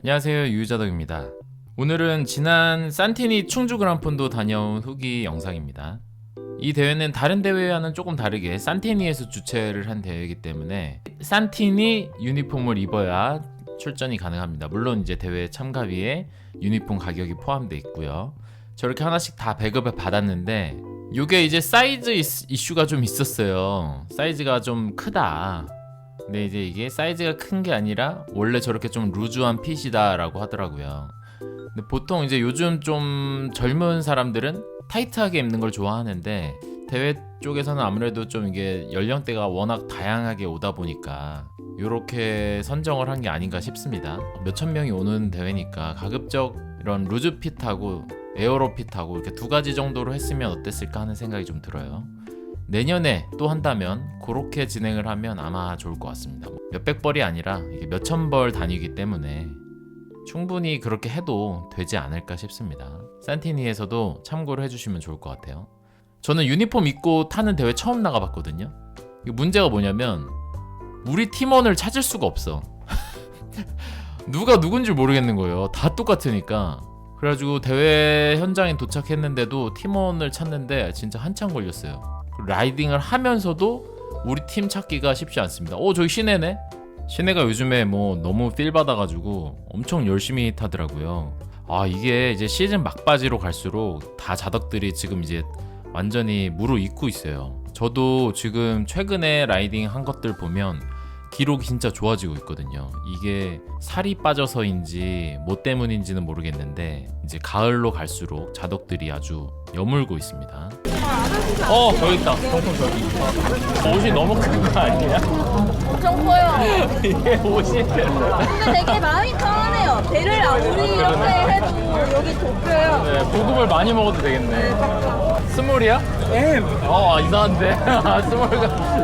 안녕하세요, 유유자덕입니다. 오늘은 지난 산티니 충주 그란폰도 다녀온 후기 영상입니다. 이 대회는 다른 대회와는 조금 다르게 산티니에서 주최를 한 대회이기 때문에 산티니 유니폼을 입어야 출전이 가능합니다. 물론 이제 대회 참가비에 유니폼 가격이 포함되어 있고요. 저렇게 하나씩 다 배급을 받았는데 이게 이제 사이즈 이슈가 좀 있었어요. 사이즈가 좀 크다. 근데 이제 이게 사이즈가 큰 게 아니라 원래 저렇게 좀 루즈한 핏이다 라고 하더라고요. 근데 보통 이제 요즘 좀 젊은 사람들은 타이트하게 입는 걸 좋아하는데 대회 쪽에서는 아무래도 좀 이게 연령대가 워낙 다양하게 오다 보니까 이렇게 선정을 한 게 아닌가 싶습니다. 몇천 명이 오는 대회니까 가급적 이런 루즈 핏하고 에어로 핏하고 이렇게 두 가지 정도로 했으면 어땠을까 하는 생각이 좀 들어요. 내년에 또 한다면 그렇게 진행을 하면 아마 좋을 것 같습니다. 몇백 벌이 아니라 이게 몇천 벌 단위이기 때문에 충분히 그렇게 해도 되지 않을까 싶습니다. 산티니에서도 참고를 해주시면 좋을 것 같아요. 저는 유니폼 입고 타는 대회 처음 나가봤거든요. 문제가 뭐냐면 우리 팀원을 찾을 수가 없어. 누가 누군지 모르겠는 거예요. 다 똑같으니까. 그래가지고 대회 현장에 도착했는데도 팀원을 찾는데 진짜 한참 걸렸어요. 라이딩을 하면서도 우리 팀 찾기가 쉽지 않습니다. 저기 시내네? 시내가 요즘에 뭐 너무 필 받아가지고 엄청 열심히 타더라고요. 이게 이제 시즌 막바지로 갈수록 다 자덕들이 지금 이제 완전히 무르익고 있어요. 저도 지금 최근에 라이딩 한 것들 보면 기록이 진짜 좋아지고 있거든요. 이게 살이 빠져서인지 뭐 때문인지는 모르겠는데 이제 가을로 갈수록 자덕들이 아주 여물고 있습니다. 저기 있다. 옷이 너무 큰 거 아니야? 엄청 커요. 이게 옷이 근데 되게 마음이 편하네요. 배를 아무리 이렇게 해도 여기 좁혀요. 네, 고급을 많이 먹어도 되겠네. 스몰이야? 네. 이상한데?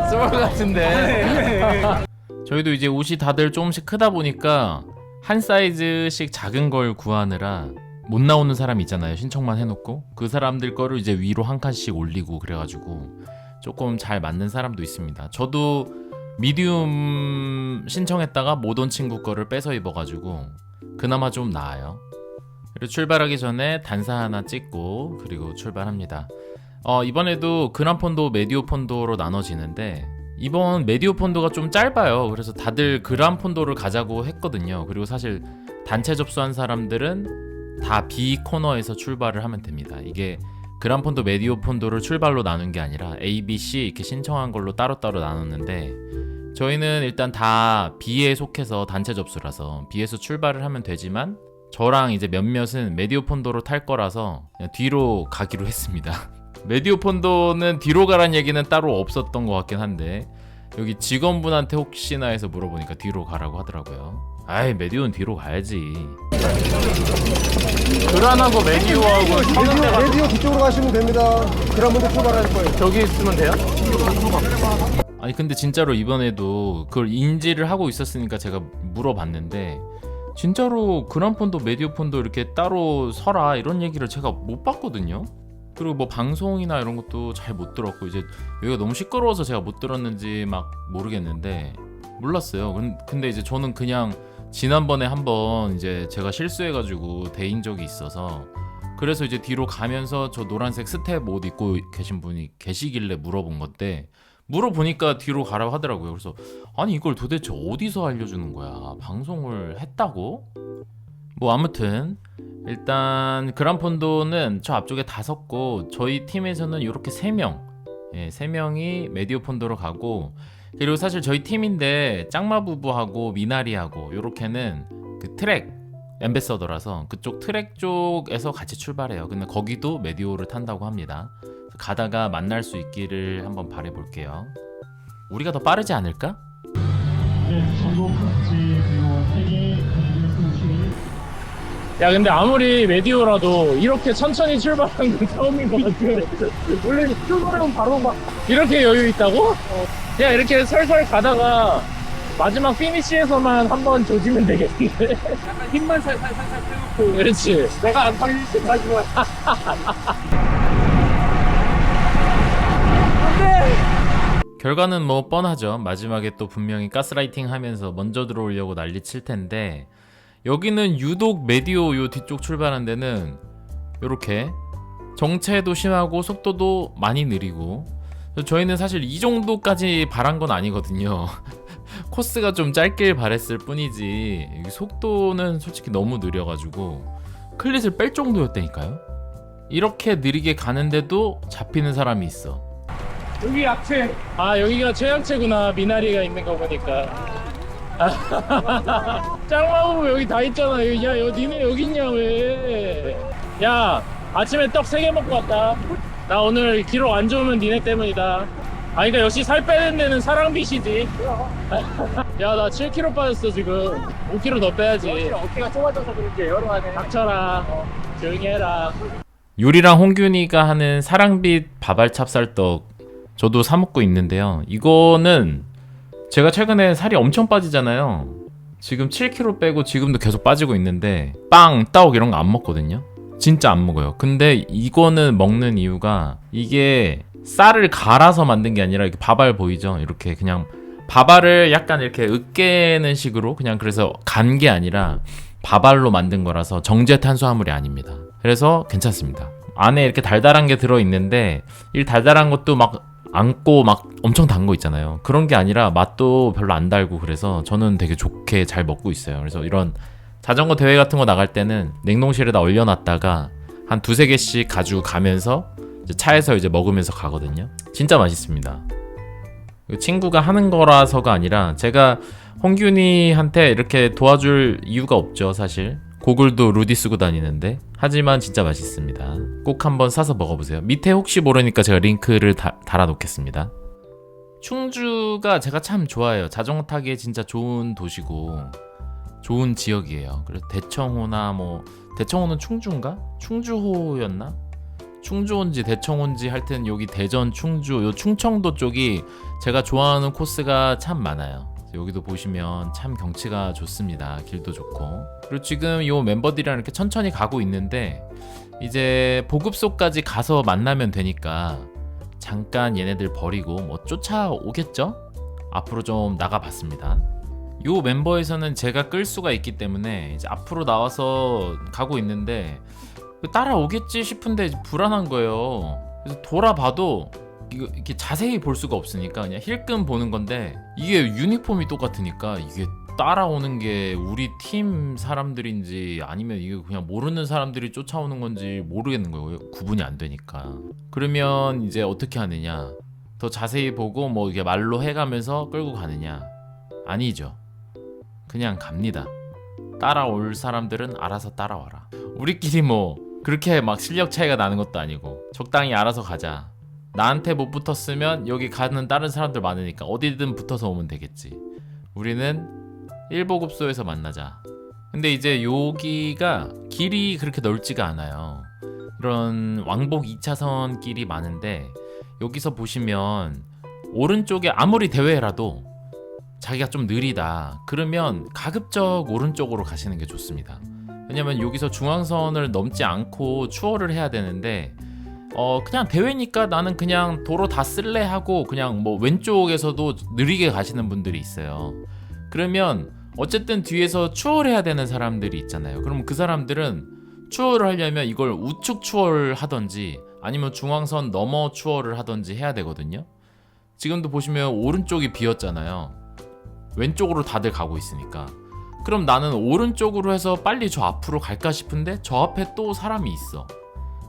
스몰 같은데. 저희도 이제 옷이 다들 조금씩 크다 보니까 한 사이즈씩 작은 걸 구하느라 못 나오는 사람 있잖아요. 신청만 해놓고 그 사람들 거를 이제 위로 한 칸씩 올리고 그래가지고 조금 잘 맞는 사람도 있습니다. 저도 미디움 신청했다가 못 온 친구 거를 뺏어 입어가지고 그나마 좀 나아요. 그리고 출발하기 전에 단사 하나 찍고 그리고 출발합니다. 이번에도 그란폰도 메디오폰도로 나눠지는데 이번 메디오폰도가 좀 짧아요. 그래서 다들 그란폰도를 가자고 했거든요. 그리고 사실 단체 접수한 사람들은 다 B 코너에서 출발을 하면 됩니다. 이게 그란폰도 메디오폰도를 출발로 나눈 게 아니라 A, B, C 이렇게 신청한 걸로 따로따로 나눴는데 저희는 일단 다 B에 속해서 단체 접수라서 B에서 출발을 하면 되지만 저랑 이제 몇몇은 메디오폰도로 탈 거라서 그냥 뒤로 가기로 했습니다. 메디오폰도는 뒤로 가란 얘기는 따로 없었던 것 같긴 한데 여기 직원분한테 혹시나 해서 물어보니까 뒤로 가라고 하더라고요. 메디오는 뒤로 가야지. 그란하고 메디오하고 메디오 뒤쪽으로 가시면 됩니다. 그란폰도 출발할 거예요. 저기 있으면 돼요? 아니 근데 진짜로 이번에도 그걸 인지를 하고 있었으니까 제가 물어봤는데 진짜로 그란폰도 메디오폰도 이렇게 따로 서라 이런 얘기를 제가 못 봤거든요. 그리고 뭐 방송이나 이런 것도 잘 못 들었고 이제 여기가 너무 시끄러워서 제가 못 들었는지 막 모르겠는데 몰랐어요. 근데 이제 저는 그냥 지난번에 한번 이제 제가 실수해가지고 대인 적이 있어서 그래서 이제 뒤로 가면서 저 노란색 스텝 옷 입고 계신 분이 계시길래 물어본 건데 물어보니까 뒤로 가라고 하더라고요. 그래서 아니 이걸 도대체 어디서 알려주는 거야? 방송을 했다고? 뭐 아무튼 일단 그란폰도는 저 앞쪽에 다 섰고 저희 팀에서는 이렇게 3명 3명이 메디오폰도로 가고 그리고 사실 저희 팀인데 짱마부부하고 미나리하고 요렇게는 그 트랙 앰베서더라서 그쪽 트랙 쪽에서 같이 출발해요. 근데 거기도 메디오를 탄다고 합니다. 가다가 만날 수 있기를 한번 바라볼게요. 우리가 더 빠르지 않을까? 야 근데 아무리 메디오라도 이렇게 천천히 출발하는 건 처음인 것 같아. 원래 출발하면 바로 막 이렇게 여유 있다고? 그냥 이렇게 설설 가다가 마지막 피니시에서만 한번 조지면 되겠는데. 약간 힘만 살살 빼놓고. 그렇지. 내가 안 타기 일찍까지 와. 결과는 뭐 뻔하죠. 마지막에 또 분명히 가스라이팅 하면서 먼저 들어오려고 난리 칠 텐데 여기는 유독 메디오 요 뒤쪽 출발한 데는 요렇게 정체도 심하고 속도도 많이 느리고, 저희는 사실 이 정도까지 바란 건 아니거든요. 코스가 좀 짧길 바랬을 뿐이지 속도는 솔직히 너무 느려가지고 클릿을 뺄 정도였다니까요. 이렇게 느리게 가는데도 잡히는 사람이 있어. 여기 약체. 아, 여기가 최약체구나. 미나리가 있는 거 보니까. 짱마부 여기 다 있잖아. 야, 니네 여기 있냐 왜? 야, 아침에 떡 3개 먹고 왔다. 나 오늘 기록 안 좋으면 니네 때문이다. 아, 그러니까 역시 살 빼는 데는 사랑빛이지. 야, 나 7kg 빠졌어 지금. 5kg 더 빼야지. 어깨가 좁아져서 그런지 여러 하네. 닥쳐라. 조용히 해라. 유리랑 홍균이가 하는 사랑빛 밥알 찹쌀떡 저도 사 먹고 있는데요. 이거는 제가 최근에 살이 엄청 빠지잖아요. 지금 7kg 빼고 지금도 계속 빠지고 있는데 빵, 떡 이런 거 안 먹거든요. 진짜 안 먹어요. 근데 이거는 먹는 이유가 이게 쌀을 갈아서 만든 게 아니라 이렇게 밥알 보이죠? 이렇게 그냥 밥알을 약간 이렇게 으깨는 식으로 그냥 그래서 간 게 아니라 밥알로 만든 거라서 정제 탄수화물이 아닙니다. 그래서 괜찮습니다. 안에 이렇게 달달한 게 들어있는데 이 달달한 것도 막 안고 막 엄청 단 거 있잖아요. 그런 게 아니라 맛도 별로 안 달고 그래서 저는 되게 좋게 잘 먹고 있어요. 그래서 이런 자전거 대회 같은 거 나갈 때는 냉동실에다 얼려놨다가 한 2-3개씩 가지고 가면서 이제 차에서 이제 먹으면서 가거든요. 진짜 맛있습니다. 친구가 하는 거라서가 아니라 제가 홍균이한테 이렇게 도와줄 이유가 없죠, 사실. 고글도 루디 쓰고 다니는데. 하지만 진짜 맛있습니다. 꼭 한번 사서 먹어보세요. 밑에 혹시 모르니까 제가 링크를 달아놓겠습니다. 충주가 제가 참 좋아해요. 자전거 타기에 진짜 좋은 도시고 좋은 지역이에요. 그래서 대청호나 대청호는 충주인가? 충주호였나? 충주온지 대청호인지 하여튼 여기 대전, 충주, 요 충청도 쪽이 제가 좋아하는 코스가 참 많아요. 여기도 보시면 참 경치가 좋습니다. 길도 좋고. 그리고 지금 요 멤버들이랑 이렇게 천천히 가고 있는데 이제 보급소까지 가서 만나면 되니까 잠깐 얘네들 버리고 쫓아오겠죠? 앞으로 좀 나가봤습니다. 요 멤버에서는 제가 끌 수가 있기 때문에 이제 앞으로 나와서 가고 있는데 따라오겠지 싶은데 불안한 거예요. 그래서 돌아봐도 이렇게 자세히 볼 수가 없으니까 그냥 힐끔 보는 건데 이게 유니폼이 똑같으니까 이게 따라오는 게 우리 팀 사람들인지 아니면 이게 그냥 모르는 사람들이 쫓아오는 건지 모르겠는 거예요. 구분이 안 되니까. 그러면 이제 어떻게 하느냐? 더 자세히 보고 이게 말로 해가면서 끌고 가느냐? 아니죠. 그냥 갑니다. 따라올 사람들은 알아서 따라와라. 우리끼리 그렇게 막 실력 차이가 나는 것도 아니고 적당히 알아서 가자. 나한테 못 붙었으면 여기 가는 다른 사람들 많으니까 어디든 붙어서 오면 되겠지. 우리는 1보급소에서 만나자. 근데 이제 여기가 길이 그렇게 넓지가 않아요. 이런 왕복 2차선 길이 많은데 여기서 보시면 오른쪽에 아무리 대회라도 자기가 좀 느리다 그러면 가급적 오른쪽으로 가시는 게 좋습니다. 왜냐면 여기서 중앙선을 넘지 않고 추월을 해야 되는데 그냥 대회니까 나는 그냥 도로 다 쓸래 하고 그냥 왼쪽에서도 느리게 가시는 분들이 있어요. 그러면 어쨌든 뒤에서 추월해야 되는 사람들이 있잖아요. 그럼 그 사람들은 추월을 하려면 이걸 우측 추월을 하던지 아니면 중앙선 넘어 추월을 하던지 해야 되거든요. 지금도 보시면 오른쪽이 비었잖아요. 왼쪽으로 다들 가고 있으니까. 그럼 나는 오른쪽으로 해서 빨리 저 앞으로 갈까 싶은데 저 앞에 또 사람이 있어.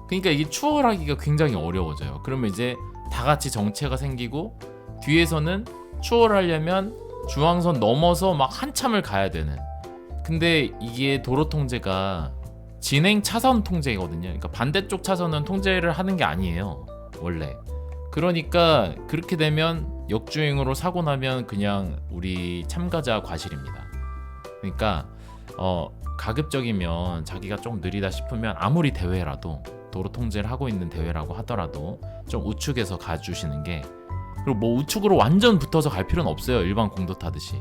그러니까 이게 추월하기가 굉장히 어려워져요. 그러면 이제 다 같이 정체가 생기고 뒤에서는 추월하려면 중앙선 넘어서 막 한참을 가야 되는. 근데 이게 도로 통제가 진행 차선 통제거든요. 그러니까 반대쪽 차선은 통제를 하는 게 아니에요, 원래. 그러니까 그렇게 되면 역주행으로 사고 나면 그냥 우리 참가자 과실입니다. 그러니까 가급적이면 자기가 좀 느리다 싶으면 아무리 대회라도 도로 통제를 하고 있는 대회라고 하더라도 좀 우측에서 가주시는 게, 그리고 우측으로 완전 붙어서 갈 필요는 없어요. 일반 공도 타듯이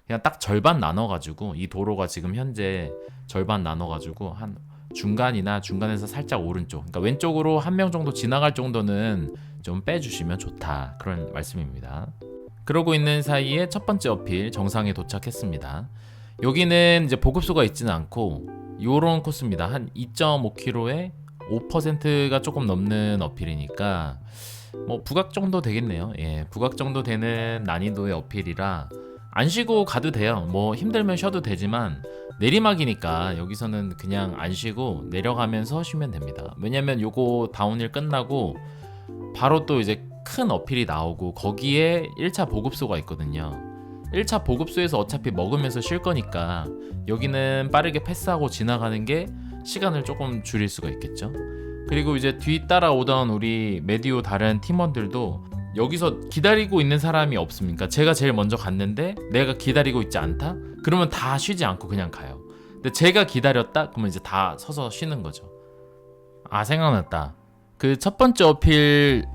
그냥 딱 절반 나눠가지고, 이 도로가 지금 현재 절반 나눠가지고 한 중간이나 중간에서 살짝 오른쪽, 그러니까 왼쪽으로 한 명 정도 지나갈 정도는 좀 빼주시면 좋다, 그런 말씀입니다. 그러고 있는 사이에 첫 번째 어필 정상에 도착했습니다. 여기는 이제 보급소가 있지는 않고 요런 코스입니다. 한 2.5km에 5%가 조금 넘는 어필이니까 뭐 부각 정도 되겠네요. 예, 부각 정도 되는 난이도의 어필이라 안 쉬고 가도 돼요. 뭐 힘들면 쉬어도 되지만 내리막이니까 여기서는 그냥 안 쉬고 내려가면서 쉬면 됩니다. 왜냐면 요거 다운힐 끝나고 바로 또 이제 큰 어필이 나오고 거기에 1차 보급소가 있거든요. 1차 보급소에서 어차피 먹으면서 쉴 거니까 여기는 빠르게 패스하고 지나가는 게 시간을 조금 줄일 수가 있겠죠. 그리고 이제 뒤 따라오던 우리 메디오 다른 팀원들도 여기서 기다리고 있는 사람이 없습니까? 제가 제일 먼저 갔는데 내가 기다리고 있지 않다? 그러면 다 쉬지 않고 그냥 가요. 근데 제가 기다렸다? 그러면 이제 다 서서 쉬는 거죠. 아, 생각났다. 그 첫 번째 어필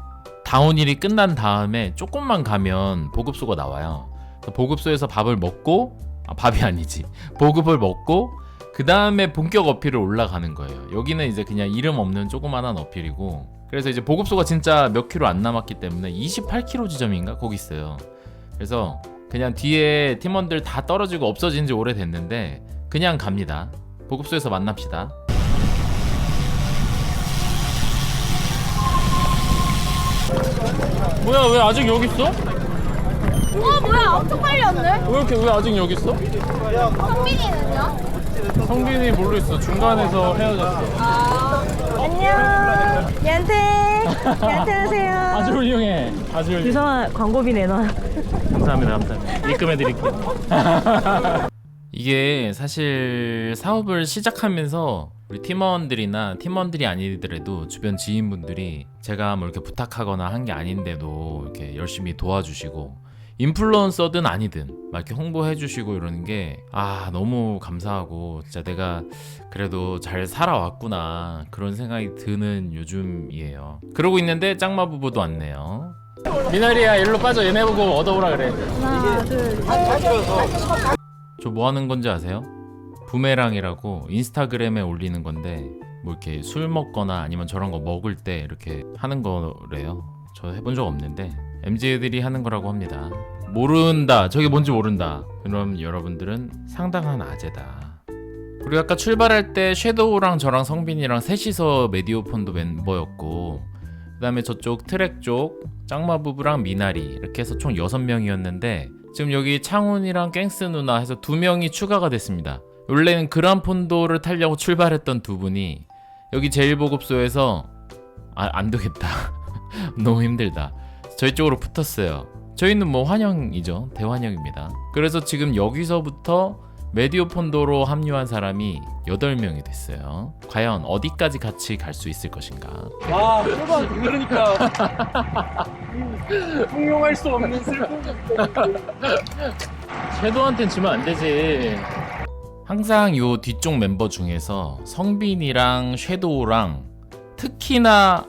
다운힐이 끝난 다음에 조금만 가면 보급소가 나와요. 보급소에서 밥을 먹고, 밥이 아니지, 보급을 먹고 그 다음에 본격 어필을 올라가는 거예요. 여기는 이제 그냥 이름 없는 조그만한 어필이고, 그래서 이제 보급소가 진짜 몇 킬로 안 남았기 때문에 28km 지점인가? 거기 있어요. 그래서 그냥 뒤에 팀원들 다 떨어지고 없어진 지 오래됐는데 그냥 갑니다. 보급소에서 만납시다. 뭐야, 왜 아직 여기 있어? 뭐야 엄청 빨리 왔네. 왜 아직 여기 있어? 성빈이는요? 성빈이 모르겠어. 중간에서 헤어졌어. 안녕. 얀테 하세요. 아주 훌륭해. 아주 훌륭해. 유성아 광고비 내놔. 감사합니다. 입금해 드릴게요. 이게 사실 사업을 시작하면서 우리 팀원들이 아니더라도 주변 지인분들이 제가 뭐 이렇게 부탁하거나 한 게 아닌데도 이렇게 열심히 도와주시고, 인플루언서든 아니든 막 이렇게 홍보해 주시고 이러는 게 너무 감사하고 진짜 내가 그래도 잘 살아왔구나 그런 생각이 드는 요즘이에요. 그러고 있는데 짱마 부부도 왔네요. 미나리야, 일로 빠져. 얘네 보고 얻어오라 그래. 하나 둘. 저 뭐 하는 건지 아세요? 부메랑이라고 인스타그램에 올리는 건데 뭐 이렇게 술 먹거나 아니면 저런 거 먹을 때 이렇게 하는 거래요. 저 해본 적 없는데 MZ들이 하는 거라고 합니다. 모른다, 저게 뭔지 모른다, 그럼 여러분들은 상당한 아재다. 그리고 아까 출발할 때 섀도우랑 저랑 성빈이랑 셋이서 메디오폰도 멤버였고, 그 다음에 저쪽 트랙 쪽 짱마 부부랑 미나리 이렇게 해서 총 6명이었는데 지금 여기 창훈이랑 갱스 누나 해서 2명이 추가가 됐습니다. 원래는 그란폰도를 타려고 출발했던 두 분이 여기 제1보급소에서 안 되겠다 너무 힘들다, 저희 쪽으로 붙었어요. 저희는 뭐 환영이죠. 대환영입니다. 그래서 지금 여기서부터 메디오폰도로 합류한 사람이 8명이 됐어요. 과연 어디까지 같이 갈 수 있을 것인가? 그러니까 형용할 수 없는 슬픔. 섀도우한텐 지면 안 되지. 항상 요 뒤쪽 멤버 중에서 성빈이랑 섀도우랑 특히나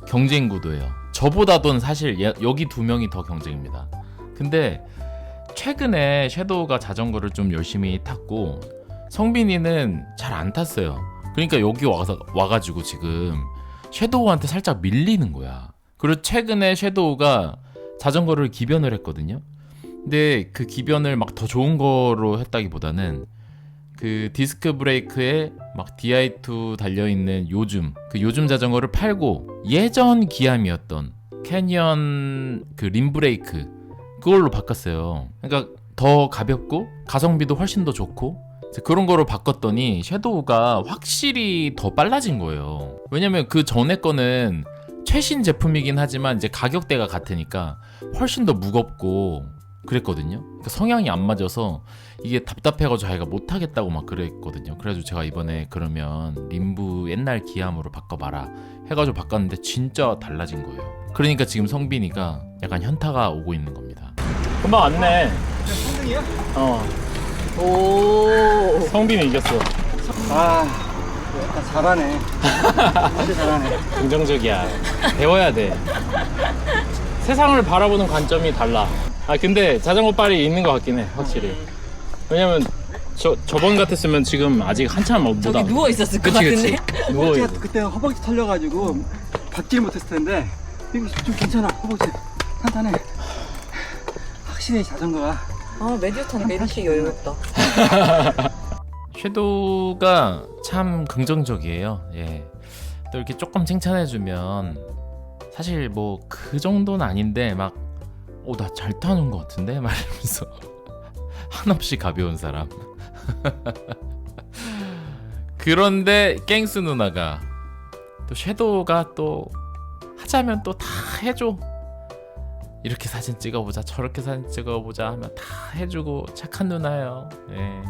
경쟁 구도예요. 저보다도 사실 여기 2명이 더 경쟁입니다. 근데 최근에 섀도우가 자전거를 좀 열심히 탔고 성빈이는 잘 안 탔어요. 그러니까 여기 와가지고 지금 섀도우한테 살짝 밀리는 거야. 그리고 최근에 섀도우가 자전거를 기변을 했거든요. 근데 그 기변을 막 더 좋은 거로 했다기보다는 그 디스크 브레이크에 막 DI2 달려있는 요즘 자전거를 팔고 예전 기함이었던 캐니언 그 림 브레이크 그걸로 바꿨어요. 그러니까 더 가볍고 가성비도 훨씬 더 좋고 그런 거로 바꿨더니 섀도우가 확실히 더 빨라진 거예요. 왜냐면 그 전에 거는 최신 제품이긴 하지만 이제 가격대가 같으니까 훨씬 더 무겁고 그랬거든요. 그러니까 성향이 안 맞아서 이게 답답해가지고 자기가 못하겠다고 막 그랬거든요. 그래가지고 제가 이번에 그러면 림부 옛날 기함으로 바꿔봐라 해가지고 바꿨는데 진짜 달라진 거예요. 그러니까 지금 성빈이가 약간 현타가 오고 있는 겁니다. 금방 왔네. 성능이야? 오. 성빈이 이겼어. 약간 잘하네. 진짜 잘하네. 긍정적이야. 배워야 돼. 세상을 바라보는 관점이 달라. 근데 자전거 빨이 있는 것 같긴 해, 확실히. 왜냐면 저번 같았으면 지금 아직 한참 못 저기 누워 있었을 것 그치. 같은데. 누워 있. 그때 허벅지 털려가지고 받지를 못했을 텐데 이거 좀 괜찮아. 허벅지 탄탄해. 확실히 자전거가 아 메디오 타는 게 이렇게 여유롭다. 섀도우가 참 긍정적이에요. 예. 또 이렇게 조금 칭찬해주면 사실 뭐 그 정도는 아닌데 막 나 잘 타는 것 같은데 막 이러면서 한없이 가벼운 사람. 그런데 갱스 누나가 또 섀도우가 또 하자면 또 다 해줘. 이렇게 사진 찍어보자 저렇게 사진 찍어보자 하면 다 해주고 착한 누나예요. 예.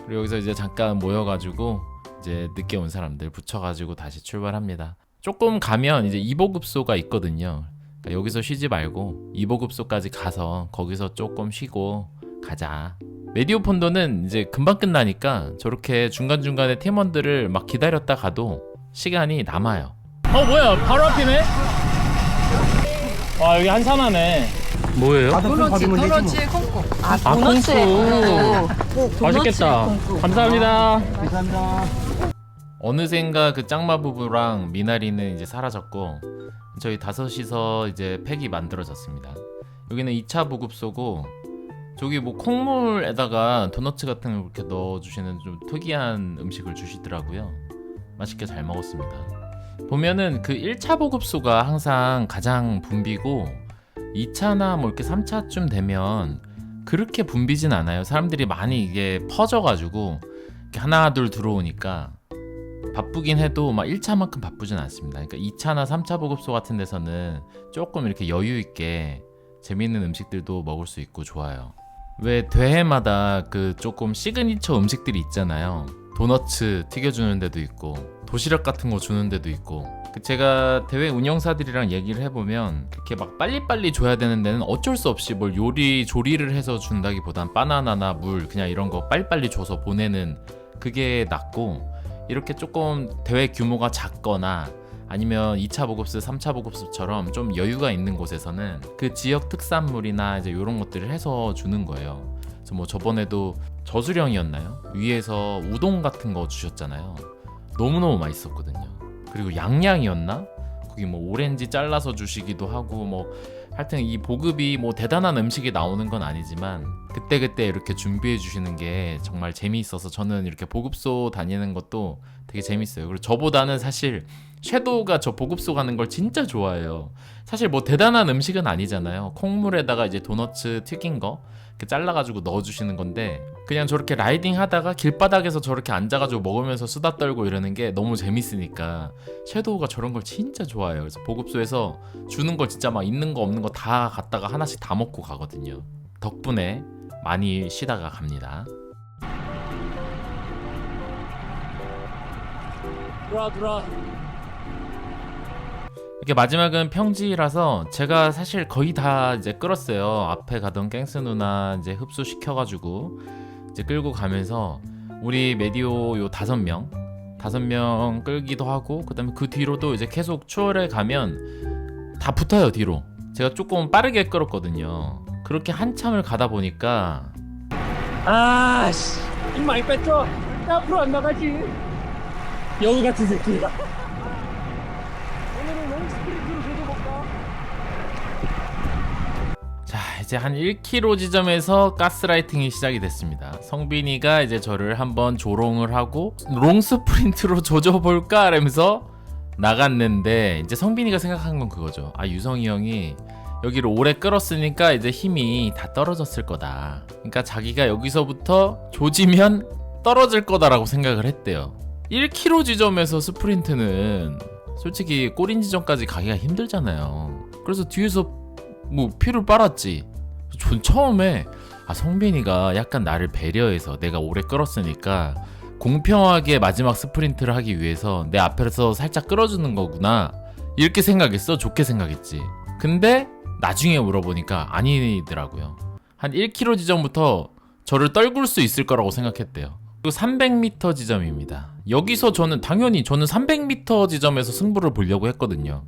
그리고 여기서 이제 잠깐 모여가지고 이제 늦게 온 사람들 붙여가지고 다시 출발합니다. 조금 가면 이제 2보급소가 있거든요. 그러니까 여기서 쉬지 말고 2보급소까지 가서 거기서 조금 쉬고 가자. 메디오 폰도는 이제 금방 끝나니까 저렇게 중간중간에 팀원들을 막 기다렸다 가도 시간이 남아요. 뭐야 바로 앞이네? 와 여기 한산하네. 뭐예요? 도너츠 콩콩. 아 도너츠 콩콩. 맛있겠다. 감사합니다. 감사합니다. 어느샌가 그 짱마 부부랑 미나리는 이제 사라졌고 저희 다섯이서 이제 팩이 만들어졌습니다. 여기는 2차 보급소고 저기 뭐 콩물에다가 도너츠 같은 걸 이렇게 넣어주시는 좀 특이한 음식을 주시더라고요. 맛있게 잘 먹었습니다. 보면은 그 1차 보급소가 항상 가장 붐비고 2차나 뭐 이렇게 3차쯤 되면 그렇게 붐비진 않아요. 사람들이 많이 이게 퍼져가지고 이렇게 하나 둘 들어오니까 바쁘긴 해도 막 1차만큼 바쁘진 않습니다. 그러니까 2차나 3차 보급소 같은 데서는 조금 이렇게 여유 있게 재밌는 음식들도 먹을 수 있고 좋아요. 왜 대회마다 그 조금 시그니처 음식들이 있잖아요. 도너츠 튀겨주는 데도 있고 도시락 같은 거 주는 데도 있고 제가 대회 운영사들이랑 얘기를 해보면 그렇게 막 빨리빨리 줘야 되는 데는 어쩔 수 없이 뭘 조리를 해서 준다기보단 바나나나 물 그냥 이런 거 빨리빨리 줘서 보내는 그게 낫고 이렇게 조금 대회 규모가 작거나 아니면 2차 보급소, 3차 보급소처럼 좀 여유가 있는 곳에서는 그 지역 특산물이나 이제 이런 것들을 해서 주는 거예요. 그래서 뭐 저번에도 저수령이었나요? 위에서 우동 같은 거 주셨잖아요. 너무너무 맛있었거든요. 그리고 양양이었나? 거기 뭐 오렌지 잘라서 주시기도 하고 뭐 하여튼 이 보급이 뭐 대단한 음식이 나오는 건 아니지만 그때그때 이렇게 준비해 주시는 게 정말 재미있어서 저는 이렇게 보급소 다니는 것도 되게 재밌어요. 그리고 저보다는 사실 섀도우가 저 보급소 가는 걸 진짜 좋아해요. 사실 뭐 대단한 음식은 아니잖아요. 콩물에다가 이제 도너츠 튀긴 거 이렇게 잘라가지고 넣어주시는 건데 그냥 저렇게 라이딩 하다가 길바닥에서 저렇게 앉아가지고 먹으면서 수다 떨고 이러는 게 너무 재밌으니까 섀도우가 저런 걸 진짜 좋아해요. 그래서 보급소에서 주는 거 진짜 막 있는 거 없는 거 다 갖다가 하나씩 다 먹고 가거든요. 덕분에 많이 쉬다가 갑니다. 들어와. 이렇게 마지막은 평지라서 제가 사실 거의 다 이제 끌었어요. 앞에 가던 갱스 누나 이제 흡수시켜가지고 이제 끌고 가면서 우리 메디오 요 5명 끌기도 하고 그다음에 그 뒤로도 이제 계속 추월해 가면 다 붙어요. 뒤로 제가 조금 빠르게 끌었거든요. 그렇게 한참을 가다 보니까 아씨 힘 많이 뺐죠? 앞으로 안 나가지. 여우 같은 새끼가. 오늘은 롱 스프린트로 조져볼까? 자 이제 한 1km 지점에서 가스라이팅이 시작이 됐습니다. 성빈이가 이제 저를 한번 조롱을 하고 롱 스프린트로 조져볼까 이러면서 나갔는데 이제 성빈이가 생각한 건 그거죠. 아 유성이 형이 여기를 오래 끌었으니까 이제 힘이 다 떨어졌을 거다. 그러니까 자기가 여기서부터 조지면 떨어질 거다라고 생각을 했대요. 1km 지점에서 스프린트는 솔직히 꼬린 지점까지 가기가 힘들잖아요. 그래서 뒤에서 뭐 피를 빨았지. 전 처음에 성빈이가 약간 나를 배려해서 내가 오래 끌었으니까 공평하게 마지막 스프린트를 하기 위해서 내 앞에서 살짝 끌어주는 거구나 이렇게 생각했어. 좋게 생각했지. 근데 나중에 물어보니까 아니더라고요. 한 1km 지점부터 저를 떨굴 수 있을 거라고 생각했대요. 그리고 300m 지점입니다. 여기서 저는 300m 지점에서 승부를 보려고 했거든요.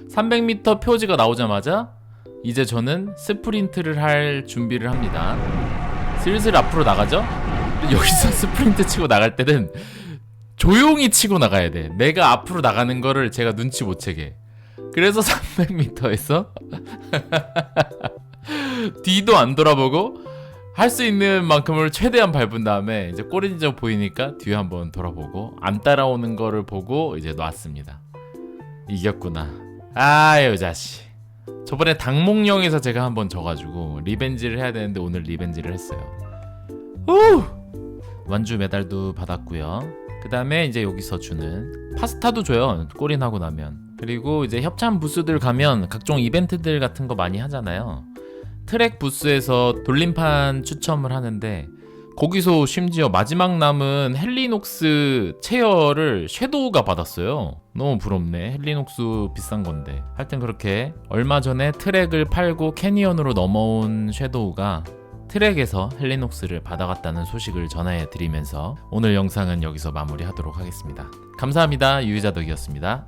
300m 표지가 나오자마자 이제 저는 스프린트를 할 준비를 합니다. 슬슬 앞으로 나가죠? 여기서 스프린트 치고 나갈 때는 조용히 치고 나가야 돼. 내가 앞으로 나가는 거를 제가 눈치 못 채게. 그래서 300m에서 뒤도 안 돌아보고 할 수 있는 만큼을 최대한 밟은 다음에 이제 꼬리지점 보이니까 뒤에 한번 돌아보고 안 따라오는 거를 보고 이제 놨습니다. 이겼구나. 아유 자식. 저번에 당몽령에서 제가 한번 져가지고 리벤지를 해야 되는데 오늘 리벤지를 했어요. 후! 완주 메달도 받았고요. 그 다음에 이제 여기서 주는 파스타도 줘요. 골인하고 나면. 그리고 이제 협찬 부스들 가면 각종 이벤트들 같은 거 많이 하잖아요. 트랙 부스에서 돌림판 추첨을 하는데 거기서 심지어 마지막 남은 헬리녹스 체어를 섀도우가 받았어요. 너무 부럽네. 헬리녹스 비싼 건데. 하여튼 그렇게 얼마 전에 트랙을 팔고 캐니언으로 넘어온 섀도우가 트랙에서 헬리녹스를 받아갔다는 소식을 전해드리면서 오늘 영상은 여기서 마무리하도록 하겠습니다. 감사합니다. 유유자덕이었습니다.